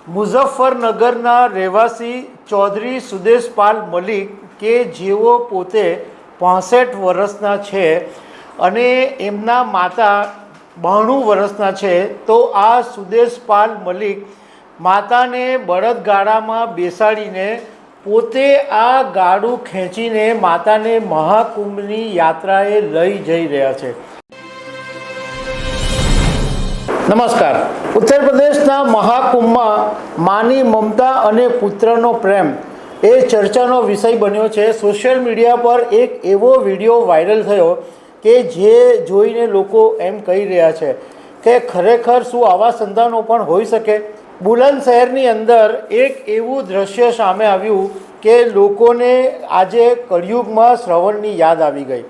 મુઝફ્ફરનગરના રહેવાસી ચૌધરી સુદેશપાલ મલિક કે જેઓ પોતે 65 વર્ષના છે અને એમના માતા 92 વર્ષના છે, તો આ સુદેશપાલ મલિક માતાને બળદગાડામાં બેસાડીને પોતે આ ગાડું ખેંચીને માતાને મહાકુંભની યાત્રાએ લઈ જઈ રહ્યા છે। નમસ્કાર। ઉત્તર પ્રદેશના મહાકુંભમાં માની મમતા અને પુત્રનો પ્રેમ એ ચર્ચાનો વિષય બન્યો છે। સોશિયલ મીડિયા પર એક એવો વિડીયો વાયરલ થયો કે જે જોઈને લોકો એમ કહી રહ્યા છે કે ખરેખર શું આવા સંતાનો પણ હોઈ શકે। બુલંદ શહેરની અંદર એક એવું દ્રશ્ય સામે આવ્યું કે લોકોને આજે કળિયુગમાં શ્રવણની યાદ આવી ગઈ।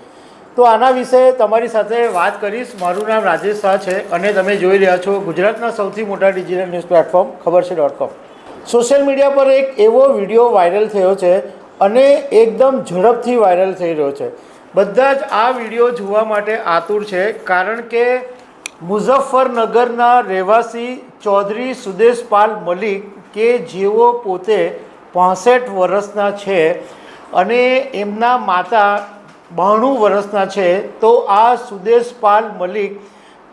તો આના વિશે તમારી સાથે વાત કરીશ। મારું નામ રાજેશ શાહ છે અને તમે જોઈ રહ્યા છો ગુજરાતના સૌથી મોટા ડિજિટલ ન્યૂઝ પ્લેટફોર્મ ખબરછે.com। સોશિયલ મીડિયા પર એક એવો વિડીયો વાયરલ થયો છે અને એકદમ ઝડપથી વાયરલ થઈ રહ્યો છે। બધા જ આ વિડીયો જોવા માટે આતુર છે, કારણ કે મુઝફ્ફરનગરના રહેવાસી ચૌધરી સુદેશપાલ મલિક કે જેઓ પોતે 65 વર્ષના છે અને એમના માતા 92 વર્ષના છે, તો આ સુદેશપાલ મલિક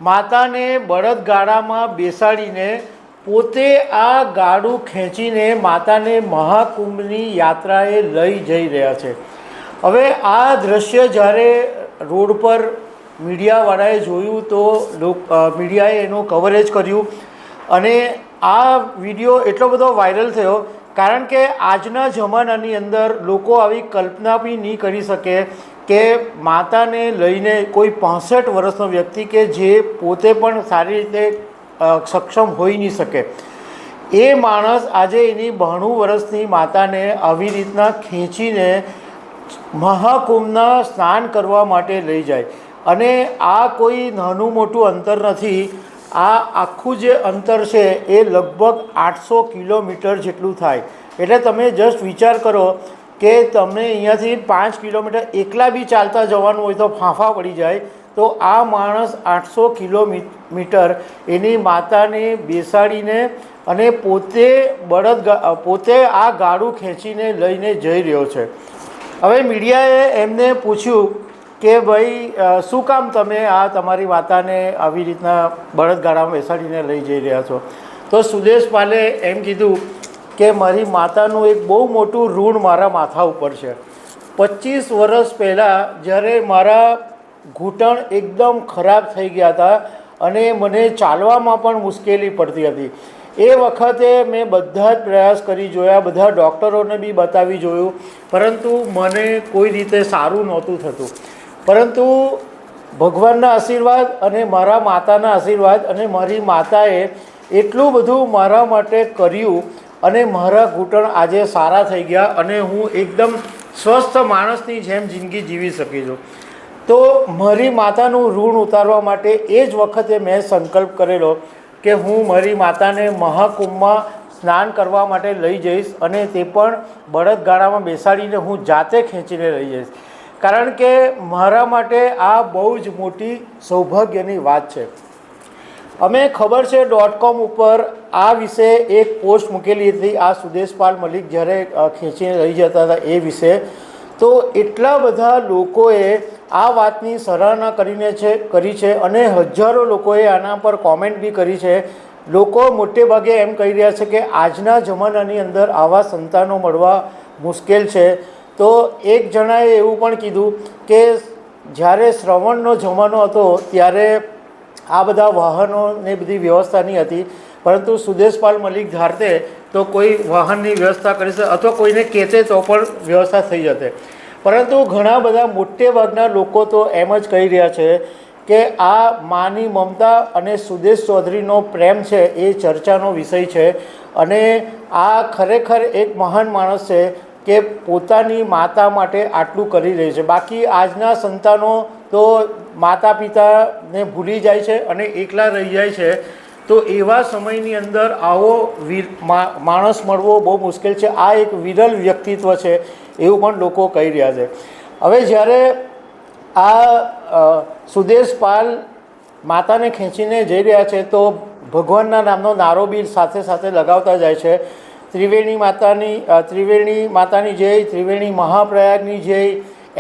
માતાને બળદગાડામાં બેસાડીને પોતે આ ગાડું ખેંચીને માતાને મહાકુંભની યાત્રાએ લઈ જઈ રહ્યા છે। હવે આ દ્રશ્ય જ્યારે રોડ પર મીડિયાવાળાએ જોયું તો મીડિયાએ એનું કવરેજ કર્યું અને આ વિડીયો એટલો બધો વાયરલ થયો, કારણ કે આજના જમાનાની અંદર લોકો આવી કલ્પના બી નહીં કરી શકે કે માતાને લઈને કોઈ 65 વર્ષનો વ્યક્તિ કે જે પોતે પણ સારી રીતે સક્ષમ હોઈ નહીં શકે, એ માણસ આજે એની 92 વર્ષની માતાને આવી રીતના ખેંચીને મહાકુંભના સ્નાન કરવા માટે લઈ જાય। અને આ કોઈ નાનું મોટું અંતર નથી। આ આખું જે અંતર છે એ લગભગ 800 કિલોમીટર જેટલું થાય। એટલે તમે જસ્ટ વિચાર કરો કે તમને અહીંયાથી 5 કિલોમીટર એકલા બી ચાલતા જવાનું હોય તો ફાંફા પડી જાય, તો આ માણસ 800 કિલોમીટર એની માતાને બેસાડીને અને પોતે આ ગાડું ખેંચીને લઈને જઈ રહ્યો છે। હવે મીડિયાએ એમને પૂછ્યું કે ભાઈ શું કામ તમે આ તમારી માતાને આવી રીતના બળદગાડામાં બેસાડીને લઈ જઈ રહ્યા છો? તો સુદેશપાલે એમ કીધું કે મારી માતાનું એક બહુ મોટું ઋણ મારા માથા ઉપર છે। 25 વર્ષ પહેલાં જ્યારે મારા ઘૂંટણ એકદમ ખરાબ થઈ ગયા હતા અને મને ચાલવામાં પણ મુશ્કેલી પડતી હતી, એ વખતે મેં બધા જ પ્રયાસ કરી જોયા, બધા ડૉક્ટરોને બી બતાવી જોયું, પરંતુ મને કોઈ રીતે સારું નહોતું થતું। પરંતુ ભગવાનના આશીર્વાદ અને મારા માતાના આશીર્વાદ અને મારી માતાએ એટલું બધું મારા માટે કર્યું અને મારા ઘૂંટણ આજે સારા થઈ ગયા અને હું એકદમ સ્વસ્થ માણસની જેમ જિંદગી જીવી શકી છું। તો મારી માતાનું ઋણ ઉતારવા માટે એ જ વખતે મેં સંકલ્પ કરેલો કે હું મારી માતાને મહાકુંભમાં સ્નાન કરવા માટે લઈ જઈશ અને તે પણ બળદગાડામાં બેસાડીને હું જાતે ખેંચીને લઈ જઈશ, કારણ કે મારા માટે આ બહુ જ મોટી સૌભાગ્યની વાત છે। અમે ખબરછે.com ઉપર આ વિશે એક પોસ્ટ મૂકેલી હતી, આ સુદેશપાલ મલિક જ્યારે ખેંચીને લઈ જતા હતા એ વિશે। તો એટલા બધા લોકોએ આ વાતની સરાહના કરી છે અને હજારો લોકોએ આના પર કોમેન્ટ બી કરી છે। લોકો મોટે ભાગે એમ કહી રહ્યા છે કે આજના જમાનાની અંદર આવા સંતાનો મળવા મુશ્કેલ છે। તો એક જણાએ એવું પણ કીધું કે જ્યારે શ્રવણનો જમાનો હતો ત્યારે આ બધા વાહનોને બધી વ્યવસ્થા નહીં હતી, પરંતુ સુદેશપાલ મલિક ધારતે તો કોઈ વાહનની વ્યવસ્થા કરી શકે અથવા કોઈને કહેતે તો પણ વ્યવસ્થા થઈ જતે। પરંતુ ઘણા બધા મોટે ભાગના લોકો તો એમ જ કહી રહ્યા છે કે આ માની મમતા અને સુદેશ ચૌધરીનો પ્રેમ છે એ ચર્ચાનો વિષય છે અને આ ખરેખર એક મહાન માણસ છે કે પોતાની માતા માટે આટલું કરી રહી છે। બાકી આજના સંતાનો તો માતા પિતાને ભૂલી જાય છે અને એકલા રહી જાય છે। તો એવા સમયની અંદર આવો માણસ મળવો બહુ મુશ્કેલ છે। આ એક વિરલ વ્યક્તિત્વ છે એવું પણ લોકો કહી રહ્યા છે। હવે જ્યારે આ સુદેશપાલ માતાને ખેંચીને જઈ રહ્યા છે તો ભગવાનના નામનો નારો બી સાથે સાથે લગાવતા જાય છે. ત્રિવેણી માતાની જય, ત્રિવેણી મહાપ્રયાગની જય,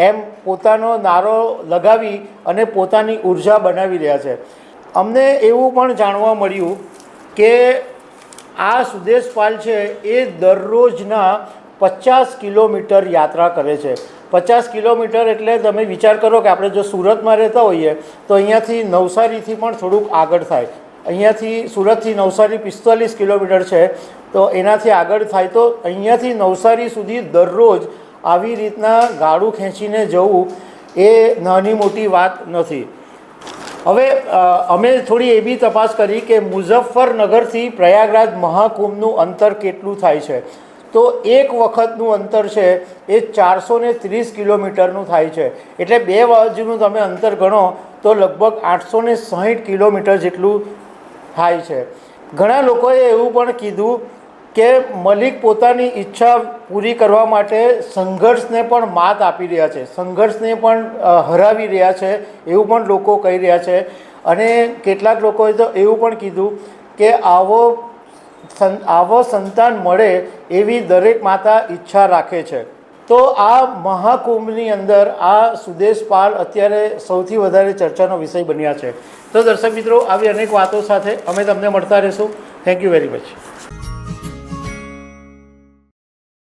એમ પોતાનો નારો લગાવી અને પોતાની ઉર્જા બનાવી રહ્યા છે. અમને એવું પણ જાણવા મળ્યું કે આ સુદેશપાલ છે એ દરરોજના 50 કિલોમીટર યાત્રા કરે છે. 50 કિલોમીટર એટલે તમે વિચાર કરો કે આપણે જો સુરતમાં રહેતા હોઈએ તો અહીંયાથી નવસારીથી પણ થોડુંક આગળ થાય. અહીંયાથી સુરતથી નવસારી 45 કિલોમીટર છે, તો એનાથી આગળ થાય. તો અહીંયાથી નવસારી સુધી દરરોજ આવી રીતના ગાડું ખેંચીને જવું એ નાની મોટી વાત નથી. હવે અમે થોડી એ બી તપાસ કરી કે મુઝફ્ફરનગરથી પ્રયાગરાજ મહાકુંભનું અંતર કેટલું થાય છે. તો એક વખતનું અંતર છે એ 430 કિલોમીટરનું થાય છે. એટલે 2 બાજુનું તમે અંતર ગણો તો લગભગ 860 કિલોમીટર જેટલું થાય છે. ઘણા લોકોએ એવું પણ કીધું કે મલિક પોતાની ઈચ્છા પૂરી કરવા માટે સંઘર્ષને પણ માત આપી રહ્યા છે, સંઘર્ષને પણ હરાવી રહ્યા છે, એવું પણ લોકો કહી રહ્યા છે. અને કેટલાક લોકોએ તો એવું પણ કીધું કે આવો સંતાન મળે એવી દરેક માતા ઈચ્છા રાખે છે. તો આ મહાકુંભની અંદર આ સુદેશપાલ અત્યારે સૌથી વધારે ચર્ચાનો વિષય બન્યા છે. તો દર્શક મિત્રો, આવી અનેક વાતો સાથે અમે તમને મળતા રહીશું. Thank you very much.